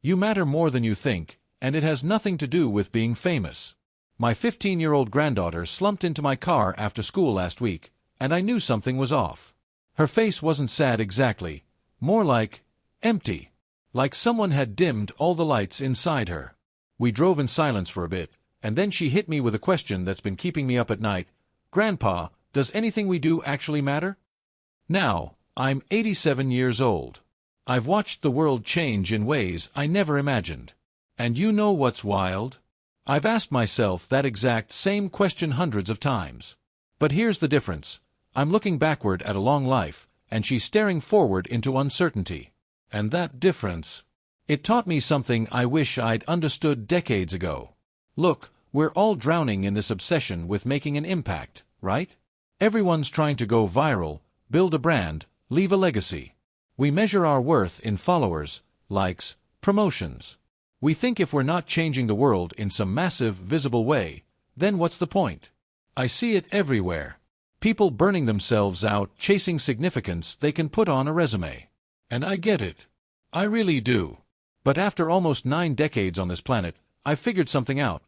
You matter more than you think, and it has nothing to do with being famous. My 15-year-old granddaughter slumped into my car after school last week, and I knew something was off. Her face wasn't sad exactly, more like empty. Like someone had dimmed all the lights inside her. We drove in silence for a bit, and then she hit me with a question that's been keeping me up at night. Grandpa, does anything we do actually matter? Now, I'm 87 years old. I've watched the world change in ways I never imagined. And you know what's wild? I've asked myself that exact same question hundreds of times. But here's the difference. I'm looking backward at a long life, and she's staring forward into uncertainty. And that difference, it taught me something I wish I'd understood decades ago. Look, we're all drowning in this obsession with making an impact, right? Everyone's trying to go viral, build a brand, leave a legacy. We measure our worth in followers, likes, promotions. We think if we're not changing the world in some massive, visible way, then what's the point? I see it everywhere. People burning themselves out chasing significance they can put on a resume. And I get it. I really do. But after almost 9 decades on this planet, I've figured something out.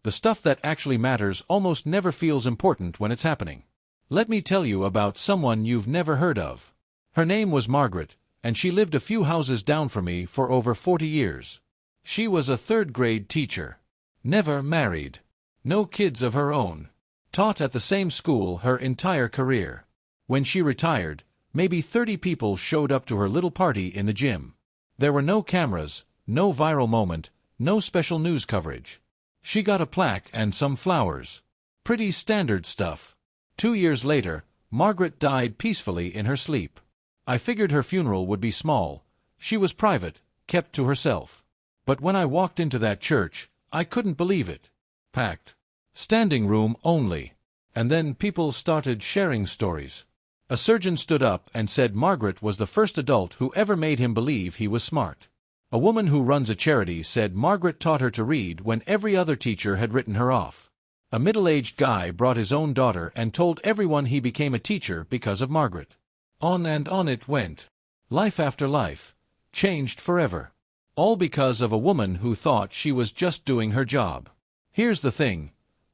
The stuff that actually matters almost never feels important when it's happening. Let me tell you about someone you've never heard of. Her name was Margaret, and she lived a few houses down from me for over 40 years. She was a 3rd-grade teacher. Never married. No kids of her own. Taught at the same school her entire career. When she retired, maybe 30 people showed up to her little party in the gym. There were no cameras, no viral moment, no special news coverage. She got a plaque and some flowers. Pretty standard stuff. 2 years later, Margaret died peacefully in her sleep. I figured her funeral would be small. She was private, kept to herself. But when I walked into that church, I couldn't believe it. Packed. Standing room only. And then people started sharing stories. A surgeon stood up and said Margaret was the first adult who ever made him believe he was smart. A woman who runs a charity said Margaret taught her to read when every other teacher had written her off. A middle-aged guy brought his own daughter and told everyone he became a teacher because of Margaret. On and on it went. Life after life. Changed forever. All because of a woman who thought she was just doing her job. Here's the thing.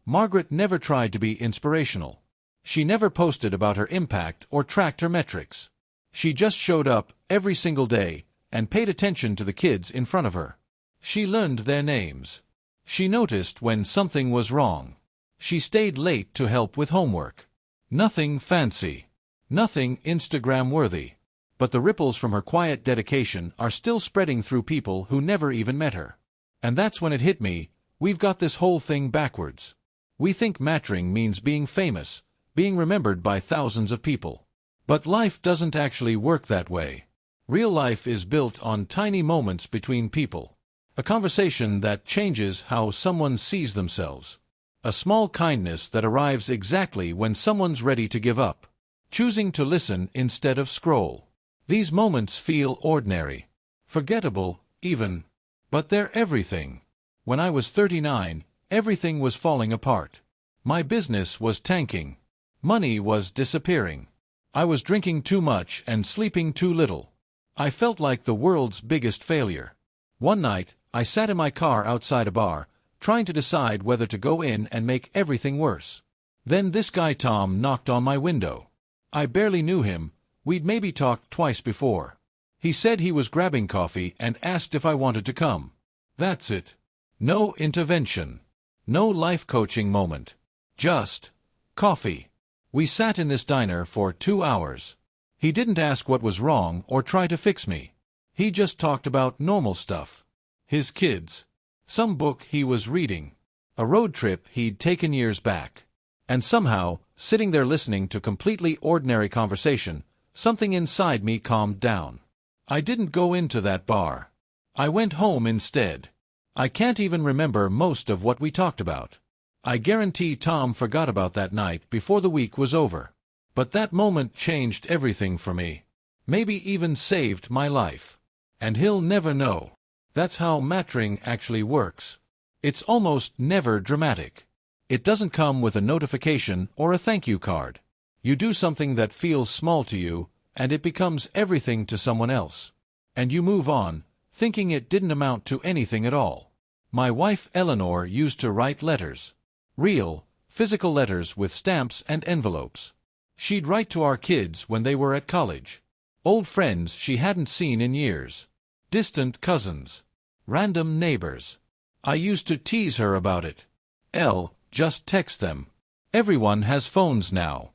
Margaret never tried to be inspirational. She never posted about her impact or tracked her metrics. She just showed up every single day and paid attention to the kids in front of her. She learned their names. She noticed when something was wrong. She stayed late to help with homework. Nothing fancy. Nothing Instagram-worthy. But the ripples from her quiet dedication are still spreading through people who never even met her. And that's when it hit me, we've got this whole thing backwards. We think mattering means being famous, being remembered by thousands of people. But life doesn't actually work that way. Real life is built on tiny moments between people. A conversation that changes how someone sees themselves. A small kindness that arrives exactly when someone's ready to give up. Choosing to listen instead of scroll. These moments feel ordinary. Forgettable, even. But they're everything. When I was 39, everything was falling apart. My business was tanking. Money was disappearing. I was drinking too much and sleeping too little. I felt like the world's biggest failure. One night, I sat in my car outside a bar, trying to decide whether to go in and make everything worse. Then this guy Tom knocked on my window. I barely knew him. We'd maybe talked twice before. He said he was grabbing coffee and asked if I wanted to come. That's it. No intervention. No life coaching moment. Just coffee. We sat in this diner for 2 hours. He didn't ask what was wrong or try to fix me. He just talked about normal stuff. His kids. Some book he was reading. A road trip he'd taken years back. And somehow, sitting there listening to completely ordinary conversation, something inside me calmed down. I didn't go into that bar. I went home instead. I can't even remember most of what we talked about. I guarantee Tom forgot about that night before the week was over. But that moment changed everything for me. Maybe even saved my life. And he'll never know. That's how mattering actually works. It's almost never dramatic. It doesn't come with a notification or a thank you card. You do something that feels small to you, and it becomes everything to someone else. And you move on, thinking it didn't amount to anything at all. My wife Eleanor used to write letters. Real, physical letters with stamps and envelopes. She'd write to our kids when they were at college. Old friends she hadn't seen in years. Distant cousins. Random neighbors. I used to tease her about it. Just text them. Everyone has phones now.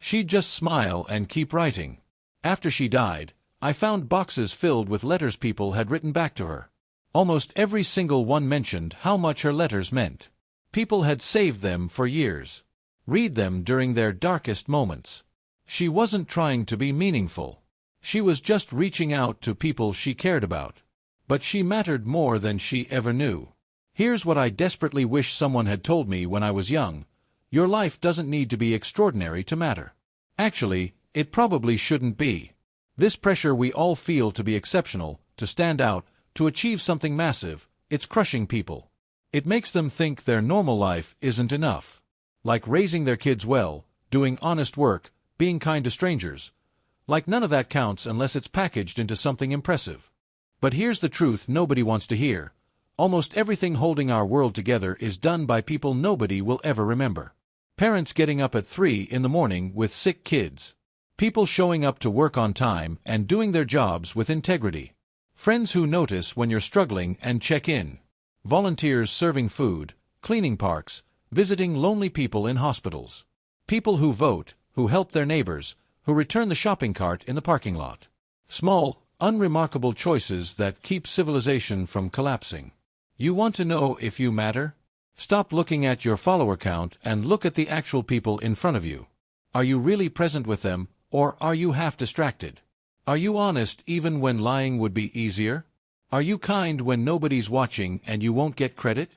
She'd just smile and keep writing. After she died, I found boxes filled with letters people had written back to her. Almost every single one mentioned how much her letters meant. People had saved them for years. Read them during their darkest moments. She wasn't trying to be meaningful. She was just reaching out to people she cared about. But she mattered more than she ever knew. Here's what I desperately wish someone had told me when I was young. Your life doesn't need to be extraordinary to matter. Actually, it probably shouldn't be. This pressure we all feel to be exceptional, to stand out, to achieve something massive, it's crushing people. It makes them think their normal life isn't enough. Like raising their kids well, doing honest work, being kind to strangers. Like none of that counts unless it's packaged into something impressive. But here's the truth nobody wants to hear. Almost everything holding our world together is done by people nobody will ever remember. Parents getting up at 3 in the morning with sick kids. People showing up to work on time and doing their jobs with integrity. Friends who notice when you're struggling and check in. Volunteers serving food, cleaning parks, visiting lonely people in hospitals. People who vote, who help their neighbors, who return the shopping cart in the parking lot. Small, unremarkable choices that keep civilization from collapsing. You want to know if you matter? Stop looking at your follower count and look at the actual people in front of you. Are you really present with them, or are you half distracted? Are you honest even when lying would be easier? Are you kind when nobody's watching and you won't get credit?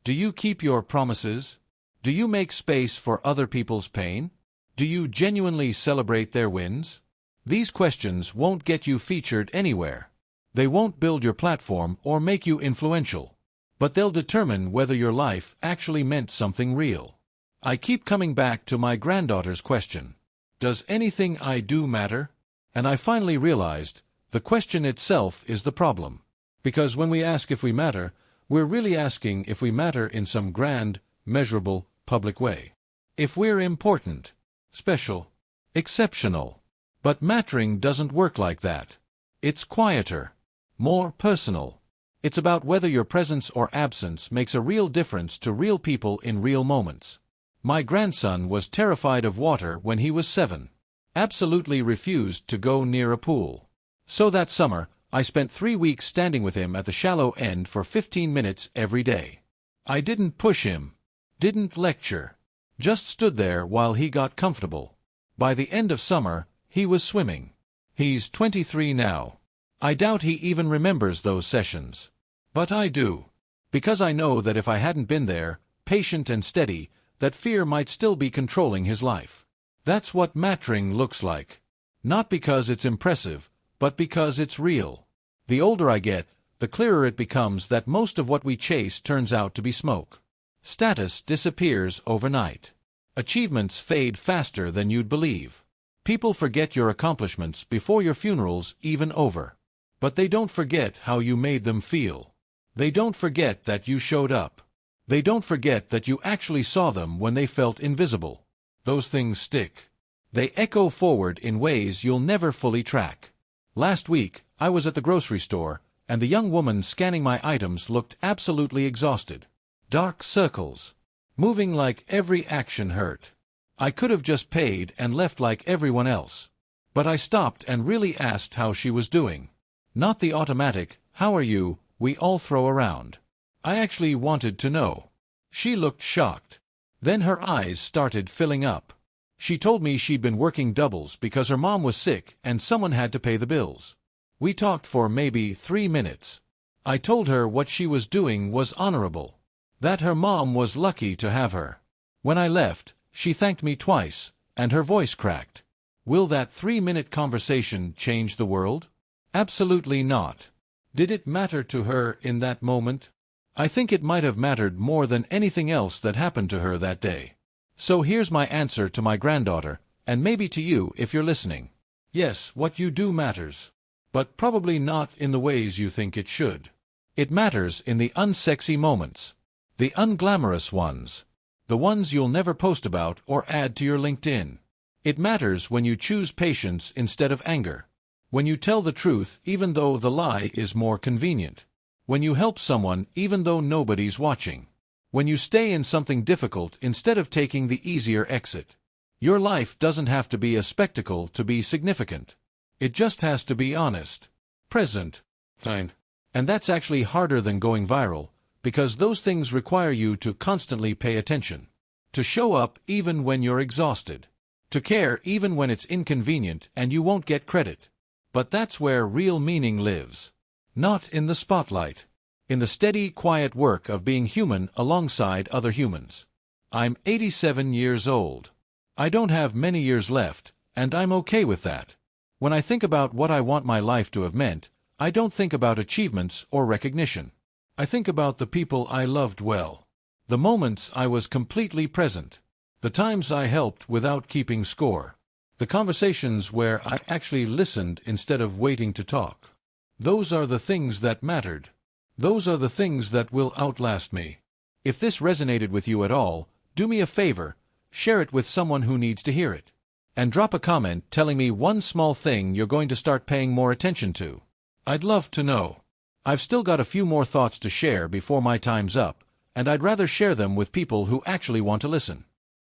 Do you keep your promises? Do you make space for other people's pain? Do you genuinely celebrate their wins? These questions won't get you featured anywhere. They won't build your platform or make you influential. But they'll determine whether your life actually meant something real. I keep coming back to my granddaughter's question. Does anything I do matter? And I finally realized, the question itself is the problem. Because when we ask if we matter, we're really asking if we matter in some grand, measurable, public way. If we're important, special, exceptional. But mattering doesn't work like that. It's quieter, more personal. It's about whether your presence or absence makes a real difference to real people in real moments. My grandson was terrified of water when he was 7. Absolutely refused to go near a pool. So that summer, I spent 3 weeks standing with him at the shallow end for 15 minutes every day. I didn't push him. Didn't lecture. Just stood there while he got comfortable. By the end of summer, he was swimming. He's 23 now. I doubt he even remembers those sessions. But I do. Because I know that if I hadn't been there, patient and steady, that fear might still be controlling his life. That's what mattering looks like. Not because it's impressive, but because it's real. The older I get, the clearer it becomes that most of what we chase turns out to be smoke. Status disappears overnight. Achievements fade faster than you'd believe. People forget your accomplishments before your funeral's even over. But they don't forget how you made them feel. They don't forget that you showed up. They don't forget that you actually saw them when they felt invisible. Those things stick. They echo forward in ways you'll never fully track. Last week, I was at the grocery store, and the young woman scanning my items looked absolutely exhausted. Dark circles. Moving like every action hurt. I could have just paid and left like everyone else. But I stopped and really asked how she was doing. Not the automatic, "How are you?" we all throw around. I actually wanted to know. She looked shocked. Then her eyes started filling up. She told me she'd been working doubles because her mom was sick and someone had to pay the bills. We talked for maybe 3 minutes. I told her what she was doing was honorable. That her mom was lucky to have her. When I left, she thanked me twice, and her voice cracked. Will that 3-minute conversation change the world? Absolutely not. Did it matter to her in that moment? I think it might have mattered more than anything else that happened to her that day. So here's my answer to my granddaughter, and maybe to you if you're listening. Yes, what you do matters. but probably not in the ways you think it should. It matters in the unsexy moments. The unglamorous ones. The ones you'll never post about or add to your LinkedIn. It matters when you choose patience instead of anger. When you tell the truth even though the lie is more convenient. When you help someone even though nobody's watching. When you stay in something difficult instead of taking the easier exit. Your life doesn't have to be a spectacle to be significant. It just has to be honest. Present. Fine. And that's actually harder than going viral, because those things require you to constantly pay attention. To show up even when you're exhausted. To care even when it's inconvenient and you won't get credit. But that's where real meaning lives. Not in the spotlight. In the steady, quiet work of being human alongside other humans. I'm 87 years old. I don't have many years left, and I'm okay with that. When I think about what I want my life to have meant, I don't think about achievements or recognition. I think about the people I loved well. The moments I was completely present. The times I helped without keeping score. The conversations where I actually listened instead of waiting to talk. Those are the things that mattered. Those are the things that will outlast me. If this resonated with you at all, do me a favor, share it with someone who needs to hear it. And drop a comment telling me one small thing you're going to start paying more attention to. I'd love to know. I've still got a few more thoughts to share before my time's up, and I'd rather share them with people who actually want to listen.